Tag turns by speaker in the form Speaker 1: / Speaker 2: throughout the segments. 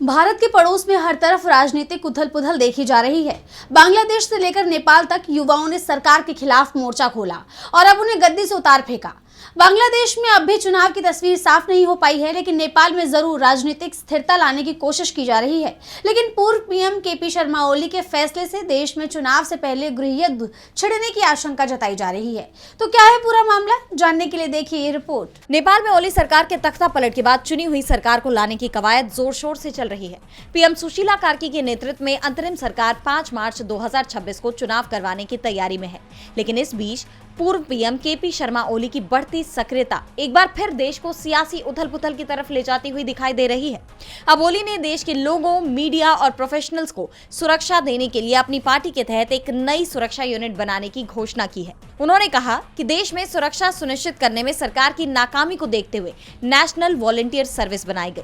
Speaker 1: भारत के पड़ोस में हर तरफ राजनीतिक उथल-पुथल देखी जा रही है। बांग्लादेश से लेकर नेपाल तक युवाओं ने सरकार के खिलाफ मोर्चा खोला और अब उन्हें गद्दी से उतार फेंका। बांग्लादेश में अब भी चुनाव की तस्वीर साफ नहीं हो पाई है, लेकिन नेपाल में जरूर राजनीतिक स्थिरता लाने की कोशिश की जा रही है। लेकिन पूर्व पीएम केपी शर्मा ओली के फैसले से देश में चुनाव से पहले गृहयुद्ध छिड़ने की आशंका जताई जा रही है। तो क्या है पूरा मामला, जानने के लिए देखिए ये रिपोर्ट।
Speaker 2: नेपाल में ओली सरकार के तख्ता पलट के बाद चुनी हुई सरकार को लाने की कवायद जोर शोर से चल रही है। पीएम सुशीला कार्की के नेतृत्व में अंतरिम सरकार 5 मार्च 2026 को चुनाव करवाने की तैयारी में है। लेकिन इस बीच पूर्व पीएम केपी शर्मा ओली की बढ़ती सक्रियता एक बार फिर देश को सियासी उथल-पुथल की तरफ ले जाती हुई दिखाई दे रही है। अब ओली ने देश के लोगों, मीडिया और प्रोफेशनल्स को सुरक्षा देने के लिए अपनी पार्टी के तहत एक नई सुरक्षा यूनिट बनाने की घोषणा की है। उन्होंने कहा कि देश में सुरक्षा सुनिश्चित करने में सरकार की नाकामी को देखते हुए नेशनल वॉलंटियर सर्विस बनाई गई।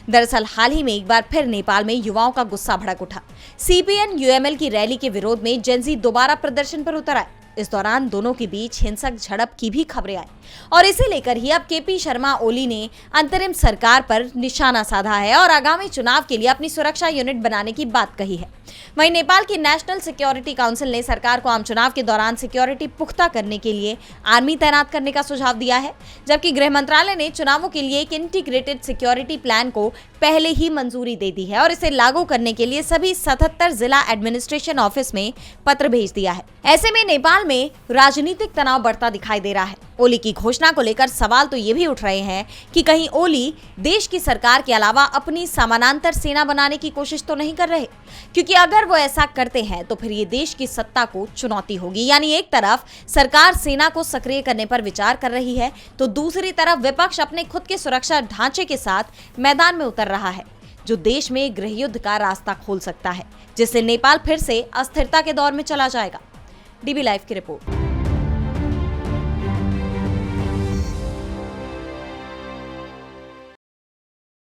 Speaker 2: दरअसल हाल ही में एक बार फिर नेपाल में युवाओं का गुस्सा भड़क उठा। सीपीएन यूएमएल की रैली के विरोध में जेनजी दोबारा प्रदर्शन पर उतर आए। इस दौरान दोनों के बीच हिंसक झड़प की भी खबरें आई और इसे लेकर ही अब केपी शर्मा ओली ने अंतरिम सरकार पर निशाना साधा है और आगामी चुनाव के लिए अपनी सुरक्षा यूनिट बनाने की बात कही है। वहीं नेपाल की नेशनल सिक्योरिटी काउंसिल ने सरकार को आम चुनाव के दौरान सिक्योरिटी पुख्ता करने के लिए आर्मी तैनात करने का सुझाव दिया है, जबकि गृह मंत्रालय ने चुनावों के लिए एक इंटीग्रेटेड सिक्योरिटी प्लान को पहले ही मंजूरी दे दी है और इसे लागू करने के लिए सभी 77 जिला एडमिनिस्ट्रेशन ऑफिस में पत्र भेज दिया है। ऐसे में नेपाल में राजनीतिक तनाव बढ़ता दिखाई दे रहा है। ओली की घोषणा को लेकर सवाल तो ये भी उठ रहे हैं कि कहीं ओली देश की सरकार के अलावा अपनी समानांतर सेना बनाने की कोशिश तो नहीं कर रहे, क्योंकि अगर वो ऐसा करते हैं तो फिर ये देश की सत्ता को चुनौती होगी। यानी एक तरफ सरकार सेना को सक्रिय करने पर विचार कर रही है, तो दूसरी तरफ विपक्ष अपने खुद के सुरक्षा ढांचे के साथ मैदान में उतर रहा है, जो देश में गृहयुद्ध का रास्ता खोल सकता है, जिससे नेपाल फिर से अस्थिरता के दौर में चला जाएगा। डीबी लाइव की रिपोर्ट।